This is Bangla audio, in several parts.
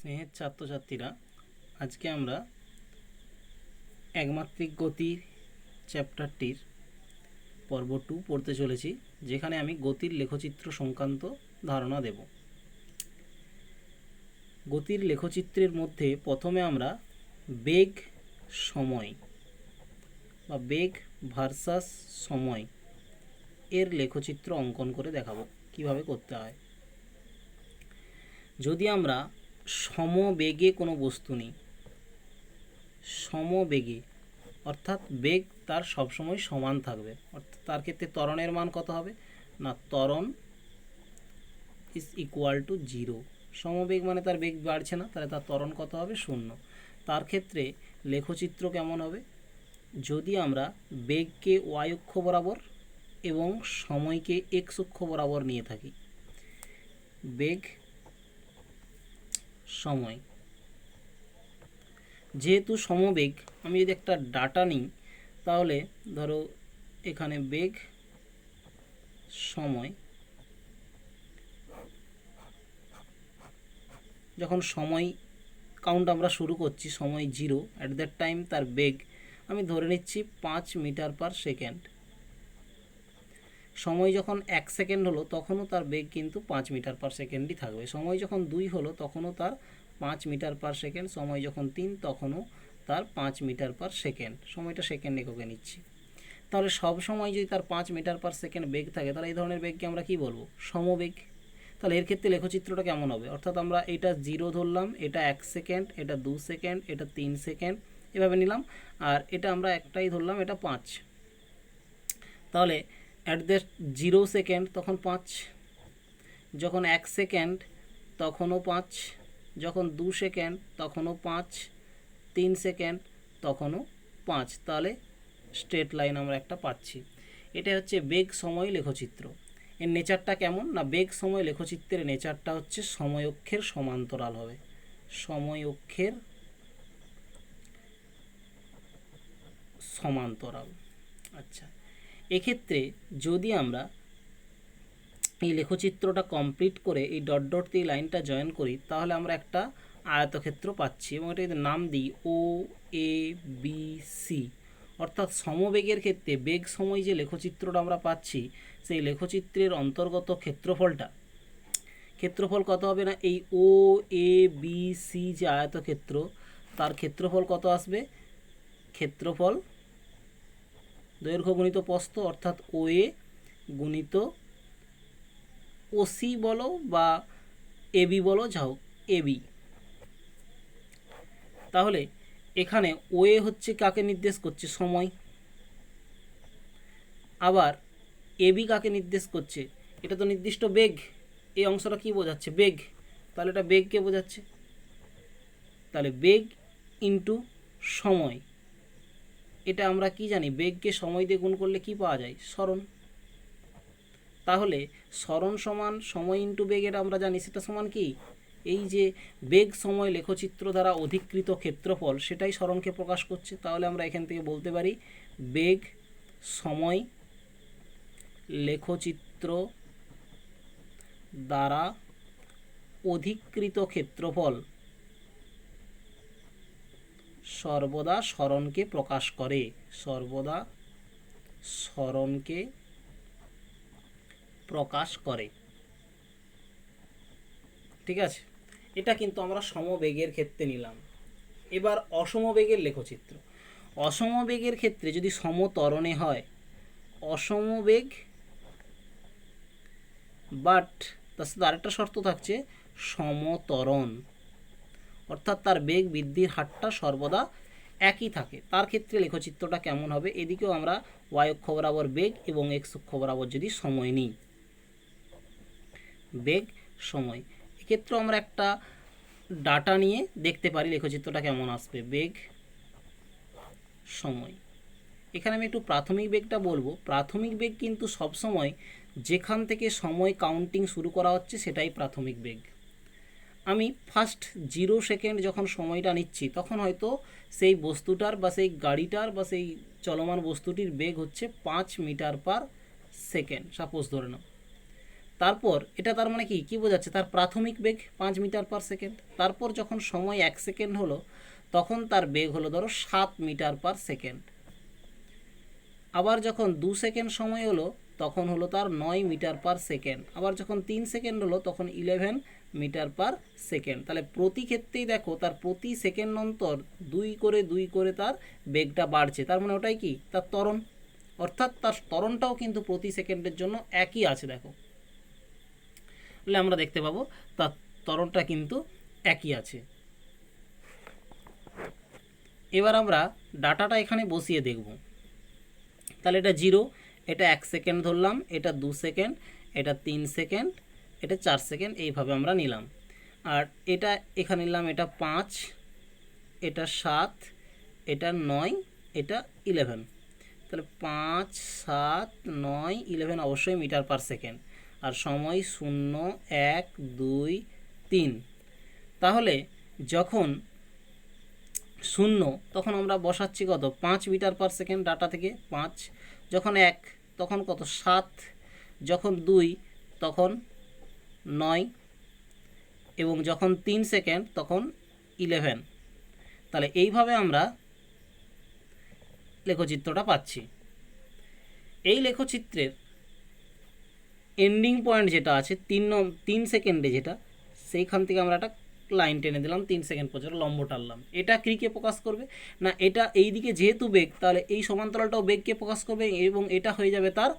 স্নেহের ছাত্রছাত্রীরা, আজকে আমরা একমাত্রিক গতির চ্যাপ্টারটির পর্ব 2 পড়তে চলেছি, যেখানে আমি গতির লেখচিত্র সংক্রান্ত ধারণা দেব। গতির লেখচিত্রের মধ্যে প্রথমে আমরা বেগ সময় বা বেগ ভার্সাস সময় এর লেখচিত্র অঙ্কন করে দেখাবো কিভাবে করতে হয়। যদি আমরা সমবেগে কোনো বস্তু নিই, সমবেগে অর্থাৎ বেগ তার সবসময় সমান থাকবে, অর্থাৎ তার ক্ষেত্রে ত্বরণের মান কত হবে না, ত্বরণ ইজ ইকুয়াল টু 0। সমবেগ মানে তার বেগ বাড়ছে না, তাহলে তার ত্বরণ কত হবে, 0। তার ক্ষেত্রে লেখচিত্র কেমন হবে, যদি আমরা বেগকে ওয়াই অক্ষ বরাবর এবং সময়কে এক্স অক্ষ বরাবর নিয়ে থাকি। বেগ সময়, যেহেতু সমবেগ, আমি যদি একটা ডাটা নিই, তাহলে ধরো এখানে বেগ সময়, যখন সময় কাউন্ট আমরা শুরু করছি, সময় 0, অ্যাট দ্যাট টাইম তার বেগ আমি ধরে নিচ্ছি 5 মিটার পার সেকেন্ড। সময় যখন 1 সেকেন্ড হলো তখনও তার বেগ কিন্তু 5 মিটার পার সেকেন্ডই থাকবে। সময় যখন 2 হলো তখনও তার 5 মিটার পার সেকেন্ড। সময় যখন 3 তখনও তার 5 মিটার পার সেকেন্ড। সময়টা সেকেন্ড এককে নিচ্ছি। তাহলে সব সময় যদি তার 5 মিটার পার সেকেন্ড বেগ থাকে, তাহলে এই ধরনের বেগকে আমরা কি বলবো, সমবেগ। তাহলে এর ক্ষেত্রে লেখচিত্রটা কেমন হবে, অর্থাৎ আমরা এটা 0 ধরলাম, এটা 1 সেকেন্ড, এটা 2 সেকেন্ড, এটা 3 সেকেন্ড, এভাবে নিলাম, আর এটা আমরা একটাই ধরলাম, এটা 5। তাহলে অ্যাট দ্য 0 সেকেন্ড তখন 5, যখন 1 সেকেন্ড তখনও 5, যখন 2 সেকেন্ড তখনও 5, 3 সেকেন্ড তখনও 5। তাহলে স্ট্রেট লাইন আমরা একটা পাচ্ছি। এটা হচ্ছে বেগ সময় লেখচিত্র। এর নেচারটা কেমন না, বেগ সময় লেখচিত্রের নেচারটা হচ্ছে সময় অক্ষের সমান্তরাল হবে, সময় অক্ষের সমান্তরাল। আচ্ছা, এক্ষেত্রে যদি আমরা এই লেখচিত্রটা কমপ্লিট করে এই ডট ডট দিয়ে লাইনটা জয়েন করি, তাহলে আমরা একটা আয়তক্ষেত্র পাচ্ছি এবং এটা যদি নাম দিই ও এ বি সি। অর্থাৎ সমবেগের ক্ষেত্রে বেগ সময় যে লেখচিত্রটা আমরা পাচ্ছি, সেই লেখচিত্রের অন্তর্গত ক্ষেত্রফল কত হবে না, এই ও এ বি সি যে আয়তক্ষেত্র, তার ক্ষেত্রফল কত আসবে, ক্ষেত্রফল দৈর্ঘ্য গুণিত প্রস্থ, অর্থাৎ ও এ গুণিত ওসি বলো বা এবি বলো, যাও এবি। তাহলে এখানে ওয়ে হচ্ছে কাকে নির্দেশ করছে, সময়। আবার এবি কাকে নির্দেশ করছে, এটা তো নির্দিষ্ট বেগ। এই অংশটা কি বোঝাচ্ছে, বেগ। তাহলে এটা বেগকে বোঝাচ্ছে। তাহলে বেগ ইন্টু সময়, এটা আমরা কি জানি, বেগকে সময় দিয়ে গুণ করলে কি পাওয়া যায়, সরণ। তাহলে সরণ সমান সময় ইন্টু বেগ, এটা আমরা জানি, সেটা সমান কি, এই যে বেগ সময় লেখচিত্র দ্বারা অধিকৃত ক্ষেত্রফল, সেটাই সরণকে প্রকাশ করছে। তাহলে আমরা এখান থেকে বলতে পারি বেগ সময় লেখচিত্র দ্বারা অধিকৃত ক্ষেত্রফল সর্বদা সরণকে প্রকাশ করে, সর্বদা সরণকে প্রকাশ করে। ঠিক আছে, এটা কিন্তু আমরা সমবেগের ক্ষেত্রে নিলাম। এবার অসমবেগের লেখচিত্র। অসমবেগের ক্ষেত্রে যদি সমত্বরণে হয়, অসমবেগ বাট তার সাথে আরেকটা শর্ত থাকছে, সমত্বরণ, অর্থাৎ তার বেগ বৃদ্ধির হারটা সর্বদা একই থাকে। তার ক্ষেত্রে লেখচিত্রটা কেমন হবে, এদিকেও আমরা ওয়াই অক্ষ বরাবর বেগ এবং এক্স অক্ষ বরাবর যদি সময় নিই, বেগ সময়, এক্ষেত্রে আমরা একটা ডাটা নিয়ে দেখতে পারি লেখচিত্রটা কেমন আসবে, বেগ সময়। এখানে আমি একটু প্রাথমিক বেগটা বলবো। প্রাথমিক বেগ কিন্তু সবসময় যেখান থেকে সময় কাউন্টিং শুরু করা হচ্ছে সেটাই প্রাথমিক বেগ। আমি ফার্স্ট 0 সেকেন্ড যখন সময়টা নিচ্ছি, তখন হয়তো সেই বস্তুটার বা সেই গাড়িটার বা সেই চলমান বস্তুটির বেগ হচ্ছে 5 মিটার পার সেকেন্ড, সাপোজ ধরে নাও। তারপর এটা তার মানে কি কি বোঝাচ্ছে, তার প্রাথমিক বেগ 5 মিটার/সেকেন্ড। তারপর যখন সময় 1 সেকেন্ড হলো তখন তার বেগ হলো ধরো 7 মিটার/সেকেন্ড। আবার যখন 2 সেকেন্ড সময় হলো তখন হলো তার 9 মিটার/সেকেন্ড। আবার যখন 3 সেকেন্ড হলো তখন 11 মিটার/সেকেন্ড। তাহলে প্রতি ক্ষেত্রেই দেখো তার প্রতি সেকেন্ড অন্তর 2 করে তার বেগটা বাড়ছে, তার মানে ওটাই কি তার ত্বরণ, অর্থাৎ তার ত্বরণটাও কিন্তু প্রতি সেকেন্ডের জন্য একই আছে। দেখো তাহলে আমরা দেখতে পাবো তার ত্বরণটা কিন্তু একই আছে। এবার আমরা ডাটাটা এখানে বসিয়ে দেখব। তাহলে এটা 0, এটা 1 সেকেন্ড ধরলাম, এটা 2 সেকেন্ড, এটা 3 সেকেন্ড, এটা 4 সেকেন্ড, এইভাবে আমরা নিলাম। আর এটা এখানে নিলাম, এটা 5, এটা 7, এটা 9, এটা 11। তাহলে 5, 7, 9, 11 অবশ্যই মিটার/সেকেন্ড। আর সময় 0, 1, 2, 3। তাহলে যখন 0 তখন আমরা বসাচ্ছি কত, 5 মিটার/সেকেন্ড ডাটা থেকে 5। যখন 1 তখন কত, 7। যখন 2 তখন 9 এবং যখন 3 সেকেন্ড তখন 11। তাহলে এইভাবে আমরা লেখচিত্রটা পাচ্ছি। এই লেখচিত্রের এন্ডিং পয়েন্ট যেটা আছে 3 সেকেন্ডে, যেটা সেইখান থেকে আমরা একটা লাইন টেনে দিলাম 3 সেকেন্ড পর্যন্ত, লম্ব টানলাম। এটা ক্রিকে প্রকাশ করবে না, এটা এই দিকে যেহেতু বেগ তাহলে এই সমান্তরালটাও বেগকে প্রকাশ করবে এবং এটা হয়ে যাবে তার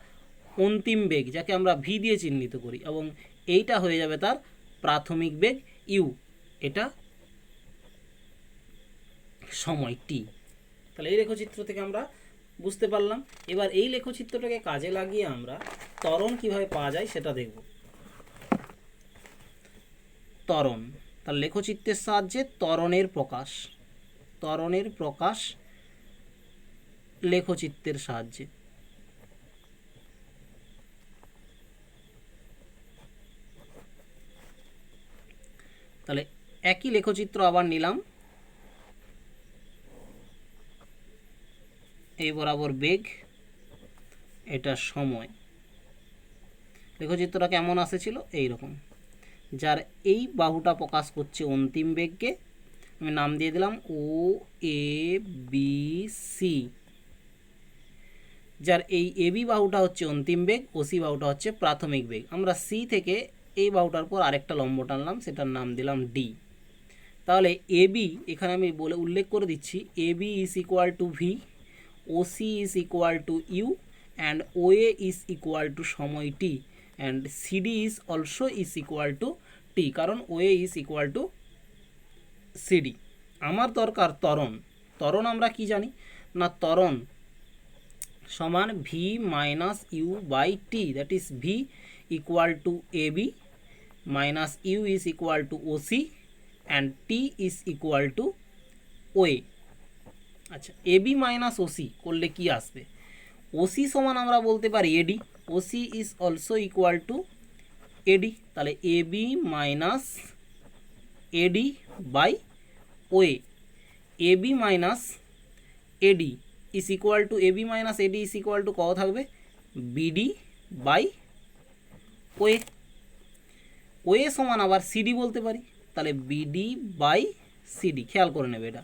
অন্তিম বেগ, যাকে আমরা ভি দিয়ে চিহ্নিত করি, এবং এইটা হয়ে যাবে তার প্রাথমিক বেগ ইউ, এটা সময় টি। তাহলে এই লেখচিত্র থেকে আমরা বুঝতে পারলাম। এবার এই লেখচিত্রটাকে কাজে লাগিয়ে আমরা ত্বরণ কিভাবে পাওয়া যায় সেটা দেখব। ত্বরণ, তার লেখচিত্রের সাহায্যে ত্বরণের প্রকাশ লেখচিত্রের সাহায্যে। তাহলে একই লেখচিত্র আবার নিলাম, এই বরাবর বেগ, এটা সময়। লেখচিত্রটা কেমন আসেছিল, এইরকম, যার এই বাহুটা প্রকাশ করছে অন্তিম বেগকে, আমি নাম দিয়ে দিলাম ও এ বি সি। যার এই এবি বাহুটা হচ্ছে অন্তিম বেগ, ওসি বাহুটা হচ্ছে প্রাথমিক বেগ। আমরা সি থেকে এই বাহুটার পর আরেকটা লম্ব টানলাম, সেটার নাম দিলাম ডি। তাহলে এবি এখানে আমি উল্লেখ করে দিচ্ছি, AB is equal to V, OC is equal to U, and OA is equal to সময় T, and CD is also is equal to T, কারণ OA is equal to CD. আমার দরকার ত্বরণ আমরা কি জানি না, ত্বরণ সমান V minus U by T, that is V equal to AB minus U is equal to OC and T is equal to OA. আচ্ছা, এবি মাইনাস ওসি করলে কি আসবে, ওসি সমান আমরা বলতে পারি AD, OC is also equal to AD. তাহলে AB minus AD by OA, AB minus AD is equal to, AB minus AD is equal to কত থাকবে, বিডি বাই ওএ। ওএ সমান আবার সিডি বলতে পারি, তাহলে বিডি বাই সিডি, খেয়াল করে নেবে এটা।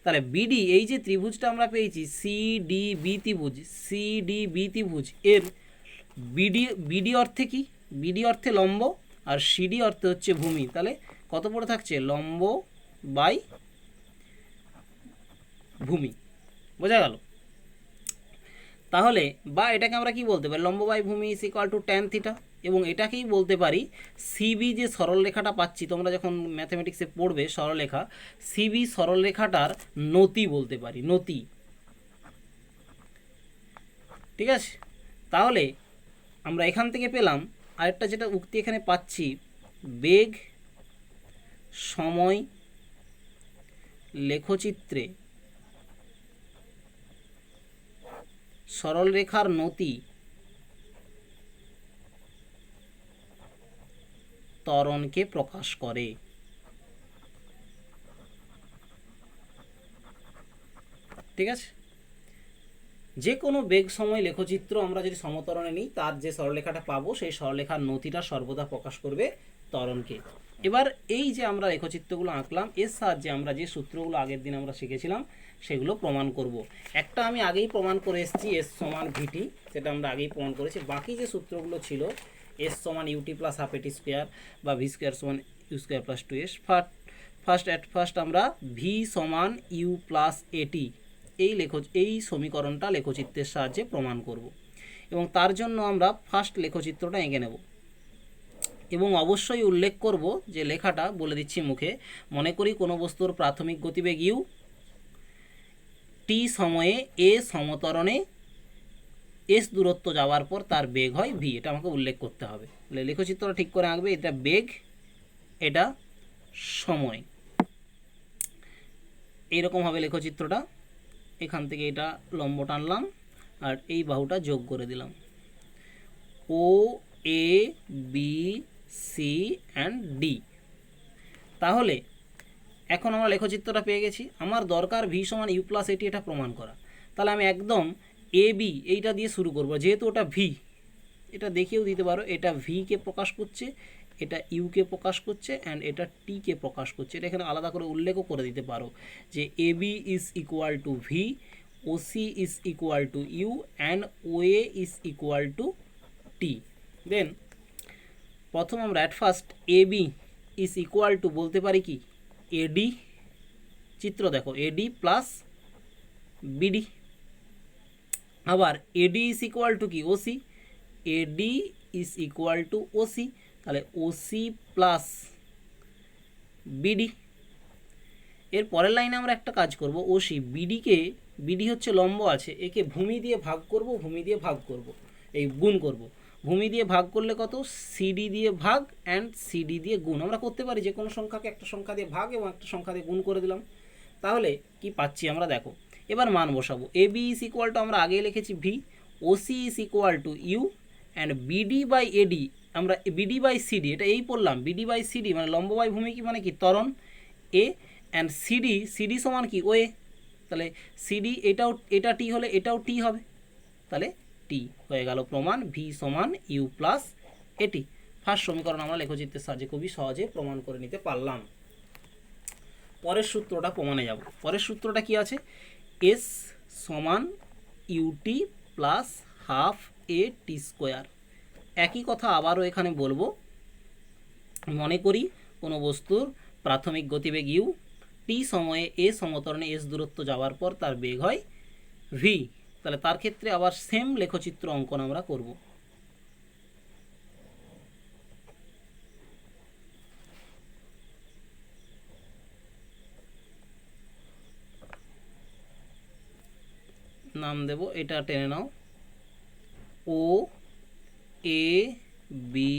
তাহলে বিডি, এই যে ত্রিভুজটা আমরা পেয়েছি সিডিবি ত্রিভুজ, এর বিডি অর্থে কি, বিডি অর্থে লম্ব, আর সিডি অর্থে হচ্ছে ভূমি। তাহলে কত পড়ে থাকছে, লম্ব বাই ভূমি, বোঝা গেল। তাহলে বা এটাকে আমরা কি বলতে পারি, লম্ব বাই ভূমি is equal two tan theta, এবং এটাকেই বলতে পারি সিবি, যে সরলরেখাটা পাচ্ছি তোমরা যখন ম্যাথমেটিক্সে পড়বে সরলরেখা, সিবি সরলরেখাটার নতি বলতে পারি, নতি। ঠিক আছে, তাহলে আমরা এখান থেকে পেলাম আরেকটা যেটা উক্তি এখানে পাচ্ছি, বেগ সময় লেখচিত্রে সরলরেখার নতি ত্বরণকে প্রকাশ করে। ঠিক আছে। যে কোনো বেগ সময় লেখচিত্র আমরা যদি সমতরণে নিই, তার যে সরলরেখাটা পাবো সেই সরলরেখার নতিটা সর্বদা প্রকাশ করবে ত্বরণকে। এবার এই যে আমরা লেখচিত্রগুলো আঁকলাম, এর সাহায্যে আমরা যে সূত্রগুলো আগের দিন আমরা শিখেছিলাম সেগুলো প্রমাণ করব। একটা আমি আগেই প্রমাণ করে এসেছি, এস সমান ভিটি, সেটা আমরা আগেই প্রমাণ করেছি। বাকি যে সূত্রগুলো ছিল, এস সমান UT plus half AT square বা ভি স্কোয়ার সমান U square plus 2s, first আমরা ভি সমান ইউ প্লাস এটি এই সমীকরণটা লেখচিত্রের সাহায্যে প্রমাণ করব। এবং তার জন্য আমরা ফার্স্ট লেখচিত্রটা এঁকে নেব এবং অবশ্যই উল্লেখ করব যে লেখাটা বলে দিচ্ছি মুখে। মনে করি কোনো বস্তুর প্রাথমিক গতিবেগ ইউ, টি সময়ে এ সমতরণে এস দূরত্ব যাওয়ার পর তার বেগ হয় ভি, এটা আমাকে উল্লেখ করতে হবে। লেখচিত্রটা ঠিক করে আঁকবে, এটা বেগ, এটা সময়, এইরকম হবে লেখচিত্রটা। এখান থেকে এটা লম্ব টানলাম আর এই বাহুটা যোগ করে দিলাম, ও A B C and D. তাহলে এখন আমরা লেখচিত্রটা পেয়ে গেছি। আমার দরকার ভি সমান ইউ প্লাস এটি, এটা প্রমাণ করা। তাহলে আমি একদম এ বি এইটা দিয়ে শুরু করব, যেহেতু ওটা ভি, এটা দেখিয়েও দিতে পারো, এটা ভিকে প্রকাশ করছে, এটা ইউকে প্রকাশ করছে অ্যান্ড এটা টিকে প্রকাশ করছে। এটা এখানে আলাদা করে উল্লেখও করে দিতে পারো যে A B is equal to V, O C is equal to U and O A is equal to T. Then প্রথম আমরা at first A B is equal to বলতে পারি কি এডি, চিত্র দেখো এডি প্লাস বিডি। আবার এডি ইজ ইকুয়াল টু কি OC, eddy is equal to OC, তাহলে ওসি প্লাস বিডি। এর পরের লাইনে আমরা একটা কাজ করব, ওসি বিডিকে, বিডি হচ্ছে লম্ব আছে, একে ভূমি দিয়ে ভাগ করব, ভূমি দিয়ে ভাগ করব, এই গুণ করব। ভূমি দিয়ে ভাগ করলে কত, সিডি দিয়ে ভাগ অ্যান্ড সিডি দিয়ে গুণ। আমরা করতে পারি যে কোনো সংখ্যাকে একটা সংখ্যা দিয়ে ভাগ এবং একটা সংখ্যা দিয়ে গুণ করে দিলাম। তাহলে কি পাচ্ছি আমরা দেখো। এবার মান বসাবো, A B is equal to আমরা আগেই লিখেছি V, OC is equal to U and BD by AD, আমরা বিডি বাই সিডি এটা এই পড়লাম, বিডি বাই সিডি মানে লম্ব বাই ভূমি কি মানে কি ত্বরণ এ, অ্যান্ড সিডি, সিডি সমান কি ওয়ে, তাহলে সিডি এটাও, এটা টি হলে এটাও টি হবে, তাহলে টি হয়ে গেল প্রমাণ ভি সমান ইউ প্লাস এটি। ফার্স্ট সমীকরণ আমরা লেখচিত্রের সাহায্যে খুবই সহজে প্রমাণ করে নিতে পারলাম। পরের সূত্রটা প্রমাণে যাব। পরের সূত্রটা কি আছে, এস সমান UT plus half A T square. একই কথা আবারও এখানে বলবো। মনে করি কোনো বস্তুর প্রাথমিক গতিবেগ ইউ, টি সময়ে এ সমতরণে এস দূরত্ব যাওয়ার পর তার বেগ হয় ভি। তাহলে তার ক্ষেত্রে আবার সেম লেখচিত্র অঙ্কন আমরা করব। নাম দেব, এটা টেনে নাও, ও A B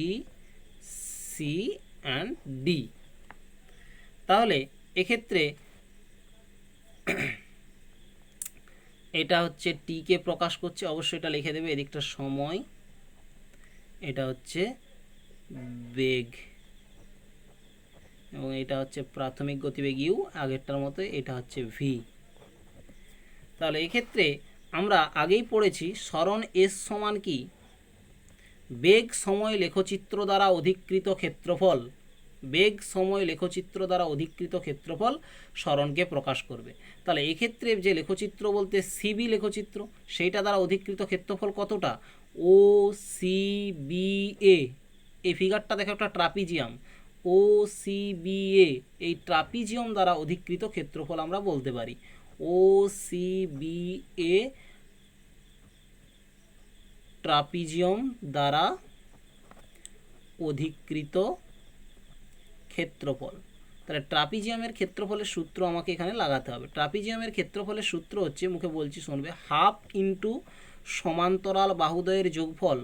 C and D. তাহলে এক্ষেত্রে এটা হচ্ছে টিকে প্রকাশ করছে, অবশ্যই এটা লিখে দেবে, এদিকটা সময়, এটা হচ্ছে বেগ এবং এটা হচ্ছে প্রাথমিক গতিবেগ ইউ, আগেরটার মতো এটা হচ্ছে ভি। তাহলে এক্ষেত্রে আমরা আগেই পড়েছি সরণ এস সমান কি বেগ সময় লেখচিত্র দ্বারা অধিকৃত ক্ষেত্রফল, বেগ সময় লেখচিত্র দ্বারা অধিকৃত ক্ষেত্রফল সরণকে প্রকাশ করবে। তাহলে এক্ষেত্রে যে লেখচিত্র বলতে সিবি লেখচিত্র, সেইটা দ্বারা অধিকৃত ক্ষেত্রফল কতটা, ও সি বি এ। এই ফিগারটা দেখো একটা trapezium, O C B A, এই ট্রাপিজিয়াম দ্বারা অধিকৃত ক্ষেত্রফল আমরা বলতে পারি। ও সি বি এ ট্রাপিজিয়াম দ্বারা অধিকৃত ক্ষেত্রফল। তাহলে ট্রাপিজিয়ামের ক্ষেত্রফলের সূত্র আমাকে এখানে লাগাতে হবে। ট্রাপিজিয়ামের ক্ষেত্রফলের সূত্র হচ্ছে, মুখে বলছি শুনবে, হাফ ইন্টু সমান্তরাল বাহুদ্বয়ের যোগফল,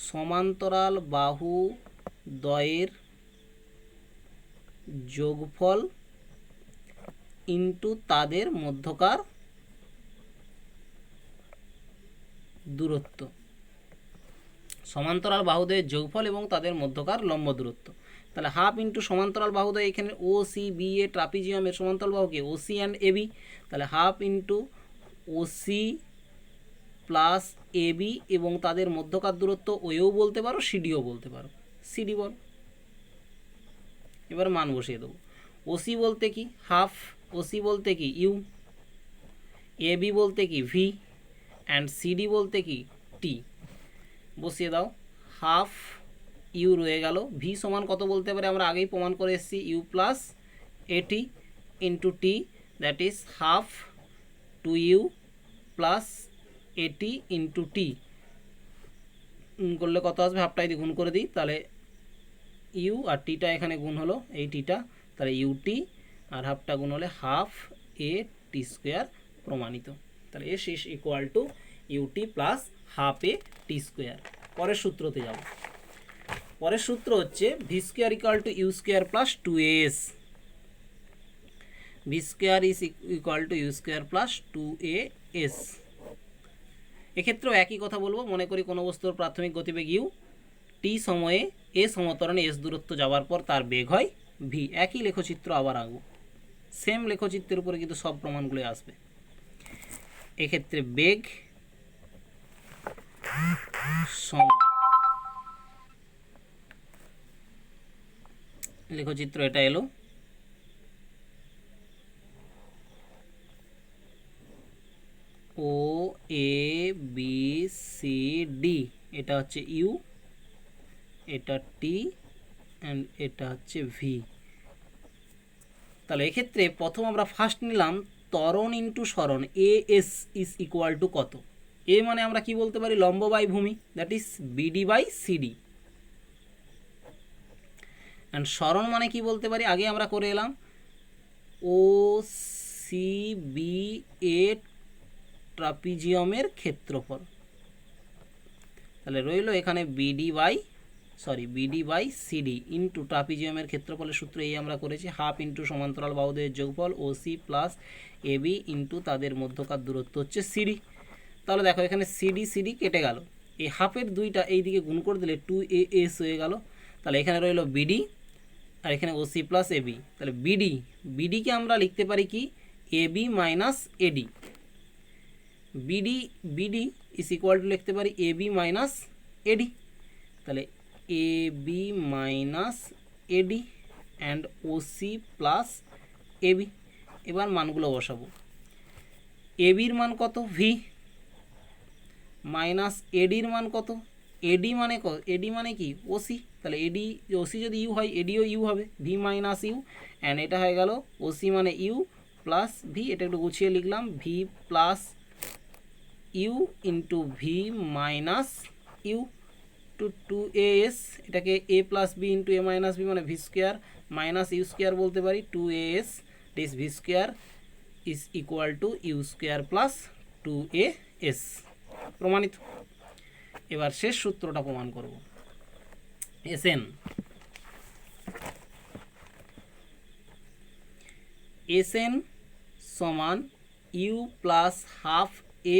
সমান্তরাল বাহুদ্বয়ের যোগফল ইন্টু তাদের মধ্যকার দূরত্ব, সমান্তরাল বাহুদ্বয়ের যোগফল এবং তাদের মধ্যকার লম্ব দূরত্ব। তাহলে হাফ ইন্টু সমান্তরাল বাহুদ্বয়, এখানে ও সি বি এ ট্রাপিজিয়ামের সমান্তরাল বাহুকে O C and A B, তাহলে half into OC plus AB এবং তাদের মধ্যকার দূরত্ব ওয়েও বলতে পারো, সিডিও বলতে পারো। সিডি বল। এবার মান বসিয়ে দেবো। ওসি বলতে কি হাফ, ওসি বলতে কি ইউ, এবি বলতে কি ভি, অ্যান্ড সিডি বলতে কি টি। বসিয়ে দাও। হাফ ইউ রয়ে গেল, ভি সমান কত বলতে পারে আমরা আগেই প্রমাণ করে এসেছি, U plus AT into T, that is half to U plus AT into T. করলে কত আসবে, হাফটা যদি গুণ করে দিই তাহলে ইউ আর টিটা এখানে গুণ হলো, এই টিটা, তাহলে ইউটি আর হাফটা গুণ হলে হাফ এ টি স্কোয়ার প্রমাণিত। তাহলে S is equal to UT plus half A T square. পরের সূত্রতে যাব। পরের সূত্র হচ্ছে V square equal to U square plus two S. V square is equal to U square plus two A S. এক্ষেত্রেও একই কথা বলবো। মনে করি কোনো বস্তুর প্রাথমিক গতিবেগ ইউ, টি সময়ে এ সমতরণে এস দূরত্ব যাওয়ার পর তার বেগ হয় ভি। একই লেখচিত্র আবার আঁকবো, সেম লেখচিত্রের উপরে কিন্তু সব প্রমাণগুলো আসবে। এক্ষেত্রে বেগ সময়, লেখচিত্র এটা এলো। ও এ বি সি ডি, এটা হচ্ছে ইউ, এটা টি অ্যান্ড এটা হচ্ছে ভি। তাহলে এক্ষেত্রে প্রথম আমরা ফার্স্ট নিলাম ত্বরণ ইন্টু সরণ, A S is equal to কত। এ মানে আমরা কি বলতে পারি, লম্ব বাই ভূমি, that is BD by CD. And সরণ মানে কি বলতে পারি, আগে আমরা করে এলাম ও সি বি এ ট্রাপিজিয়ামের ক্ষেত্রফল। তাহলে রইল এখানে বিডি বাই সিডি ইন্টু ট্রাপিজিয়ামের ক্ষেত্রফলের সূত্র এই আমরা করেছি, হাফ ইন্টু সমান্তরাল বাহুদের যোগফল ও সি প্লাস এবি ইন্টু তাদের মধ্যকার দূরত্ব হচ্ছে সিডি। তাহলে দেখো এখানে সিডি সিডি কেটে গেল, এই হাফের দুইটা এই দিকে গুণ করে দিলে টু এ এস হয়ে গেল। তাহলে এখানে রইল বিডি আর এখানে ও সি প্লাস এবি। তাহলে বিডিকে আমরা লিখতে পারি কি AB minus AD. BD is equal to লিখতে পারি এবি মাইনাস এডি। তাহলে AB minus AD and OC plus AB. এবার মানগুলো বসাবো। এবির মান কত ভি, মাইনাস এডির মান কত, এডি মানে কত, এডি মানে কি ওসি। তাহলে এডি ওসি যদি ইউ হয় এডিও ইউ হবে, ভি মাইনাস ইউ অ্যান্ড এটা হয়ে গেল ওসি মানে ইউ প্লাস ভি। এটা একটু গুছিয়ে লিখলাম, V plus U into V minus U to two A S, এটাকে A plus B into A minus B মানে V square minus U square বলতে পারি, two A S this V square is equal to U square plus two A S. প্রমাণিত। এবার শেষ সূত্রটা প্রমাণ করব। এসএন সমান U plus half A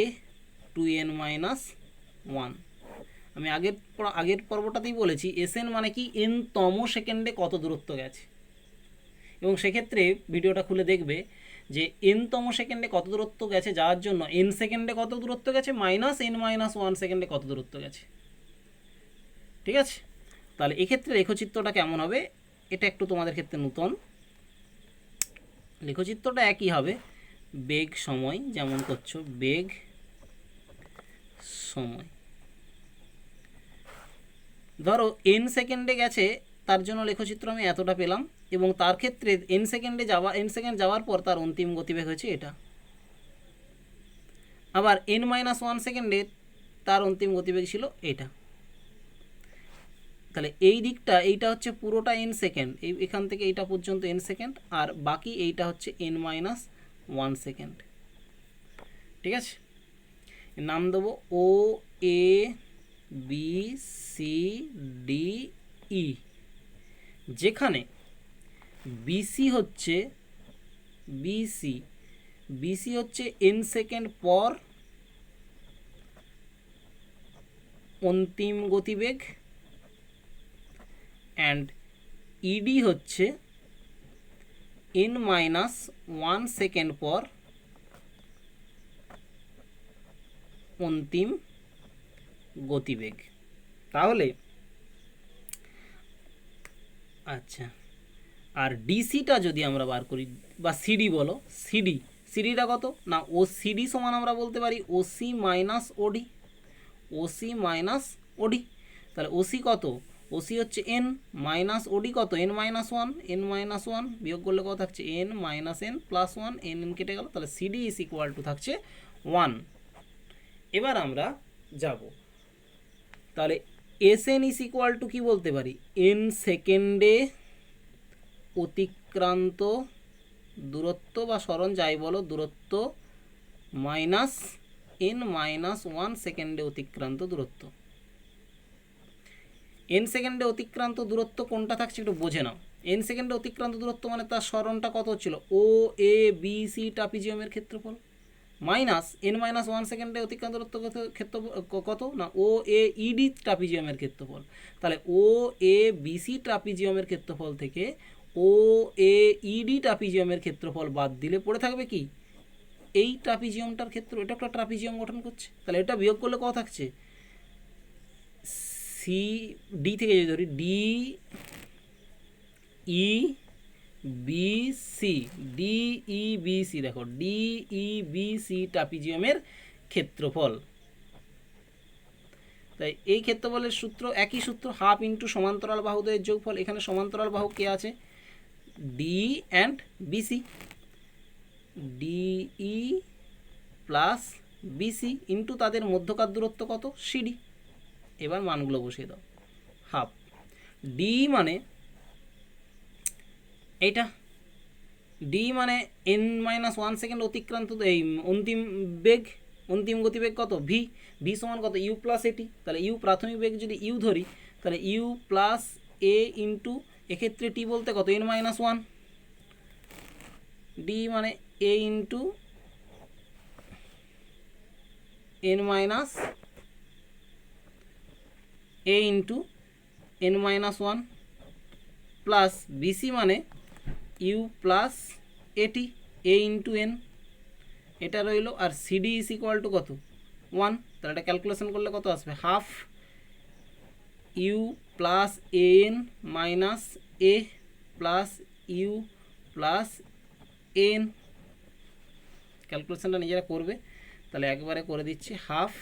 two N minus one. আমি আগের পর্বটাতেই বলেছি এসএন মানে কি এন তম সেকেন্ডে কত দূরত্ব গেছে, এবং সেক্ষেত্রে ভিডিওটা খুলে দেখবে যে এন তম সেকেন্ডে কত দূরত্ব গেছে যাওয়ার জন্য এন সেকেন্ডে কত দূরত্ব গেছে মাইনাস এন মাইনাস ওয়ান সেকেন্ডে কত দূরত্ব গেছে। ঠিক আছে, তাহলে এক্ষেত্রে লেখচিত্রটা কেমন হবে, এটা একটু তোমাদের ক্ষেত্রে নতুন। লেখচিত্রটা একই হবে, বেগ সময় যেমন করছো, বেগ সময়। ধরো এন সেকেন্ডে গেছে, তার জন্য লেখচিত্র আমি এতটা পেলাম, এবং তার ক্ষেত্রে এন সেকেন্ড যাওয়ার পর তার অন্তিম গতিবেগ হচ্ছে এটা। আবার এন মাইনাস ওয়ান সেকেন্ডে তার অন্তিম গতিবেগ ছিল এটা। তাহলে এই দিকটা এইটা হচ্ছে পুরোটা এন সেকেন্ড, এখান থেকে এইটা পর্যন্ত এন সেকেন্ড, আর বাকি এইটা হচ্ছে এন মাইনাস ওয়ান সেকেন্ড। ঠিক আছে, নাম দেবো ও এ বি সি ডি ই, যেখানে বিসি হচ্ছে এন সেকেন্ড পর অন্তিম গতিবেগ, অ্যান্ড ইডি হচ্ছে এন মাইনাস ওয়ান সেকেন্ড পর অন্তিম গতিবেগ। তাহলে আচ্ছা, আর ডিসিটা যদি আমরা বার করি, বা সিডি বলো, সিডিটা কত না, ও সিডি সমান আমরা বলতে পারি ওসি মাইনাস ওডি, ওসি মাইনাস ওডি। তাহলে ওসি কত, ওসি হচ্ছে এন, মাইনাস ওডি কত, n minus one, n minus one বিয়োগ করলে কত থাকছে, n minus n plus one, n n কেটে গেল, তাহলে সিডি ইজ ইকুয়াল টু থাকছে ওয়ান। এবার আমরা যাব, তাহলে S n is equal to কী বলতে পারি, এন সেকেন্ডে অতিক্রান্ত দূরত্ব বা সরণ যাই বলো দূরত্ব মাইনাস এন মাইনাস ওয়ান সেকেন্ডে অতিক্রান্ত দূরত্ব। এন সেকেন্ডে অতিক্রান্ত দূরত্ব কোনটা থাকছে একটু বোঝে নাও। এন সেকেন্ডে অতিক্রান্ত দূরত্ব মানে তার সরণটা কত ছিল, ও এ বি সি ট্রাপিজিয়ামের ক্ষেত্রফল, মাইনাস এন মাইনাস ওয়ান সেকেন্ডে অতিক্রান্ত দূরত্ব কত না, ও এ ইডি ট্রাপিজিয়ামের ক্ষেত্রফল। তাহলে ও এ বি সি ট্রাপিজিয়ামের ক্ষেত্রফল থেকে ও এ ইডি ট্রাপিজিয়ামের ক্ষেত্রফল বাদ দিলে পড়ে থাকবে কি, এই ট্রাপিজিয়ামটার ক্ষেত্র, এটা একটা ট্রাপিজিয়াম গঠন করছে, তাহলে এটা বিয়োগ করলে কত থাকছে, সি ডি থেকে যদি ধরি D E B C, D E B C, দেখো ডি ই বি সি ট্রাপিজিয়ামের ক্ষেত্রফল। তাই এই ক্ষেত্রফলের সূত্র একই সূত্র, হাফ ইন্টু সমান্তরাল বাহুদের যোগফল। এখানে সমান্তরাল বাহু কে আছে, D and BC, DE plus BC into তাদের মধ্যকার দূরত্ব কত, সিডি। এবার মানগুলো বসিয়ে দাও, হাফ ডি মানে এইটা, ডি মানে এন মাইনাস ওয়ান সেকেন্ড অতিক্রান্ত এই অন্তিম বেগ, অন্তিম গতিবেগ কত, ভি, ভি সমান কত, ইউ প্লাস এটি। তাহলে ইউ প্রাথমিক বেগ যদি ইউ ধরি, তাহলে ইউ প্লাস এ ইন্টু এক্ষেত্রে টি বলতে কত, এন মাইনাস ওয়ান, ডি মানে a into n minus a into n minus one, plus BC মানে ইউ প্লাস এটি এ ইন্টু এন, এটা রইল। আর সিডি ইজ ইকুয়াল টু কত, ওয়ান। তাহলে এটা ক্যালকুলেশন করলে কত আসবে, half u plus n minus a plus u plus n. ক্যালকুলেশনটা নিজেরা করবে, তাহলে একবারে করে দিচ্ছি, হাফ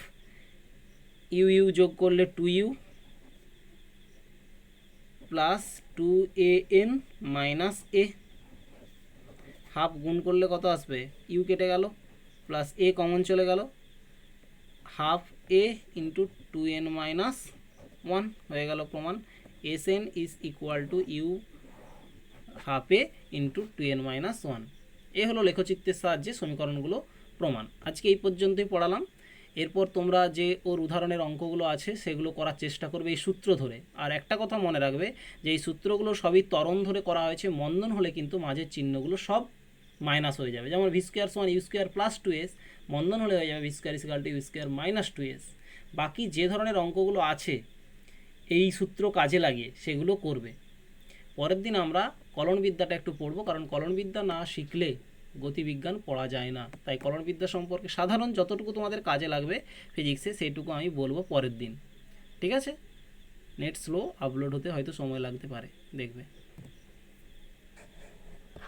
ইউ ইউ যোগ করলে two U plus two A N minus A, half গুণ করলে কত আসবে, ইউ কেটে গেল প্লাস এ কমন চলে গেল, half a into two N minus one হয়ে গেল প্রমাণ। S n is equal to u half a into two N minus one. এ হলো লেখচিত্রের সাহায্যে সমীকরণগুলো প্রমাণ। আজকে এই পর্যন্তই পড়ালাম। এরপর তোমরা যে ওর উদাহরণের অঙ্কগুলো আছে সেগুলো করার চেষ্টা করবে এই সূত্র ধরে। আর একটা কথা মনে রাখবে যে এই সূত্রগুলো সবই ত্বরণ ধরে করা হয়েছে, মন্দন হলে কিন্তু মাঝের চিহ্নগুলো সব মাইনাস হয়ে যাবে। যেমন ভি স্কোয়ার সমান U square plus two S, মন্দন হলে হয়ে যাবে V square equal to U square minus two S. বাকি যে ধরনের অঙ্কগুলো আছে এই সূত্র কাজে লাগিয়ে সেগুলো করবে। পরের দিন আমরা কলনবিদ্যাটা একটু পড়বো, কারণ কলনবিদ্যা না শিখলে গতিবিজ্ঞান পড়া যায় না। তাই কলনবিদ্যা সম্পর্কে সাধারণ যতটুকু তোমাদের কাজে লাগবে ফিজিক্সে সেইটুকু আমি বলবো পরের দিন। ঠিক আছে, নেট স্লো আপলোড হতে হয়তো সময় লাগতে পারে, দেখবে।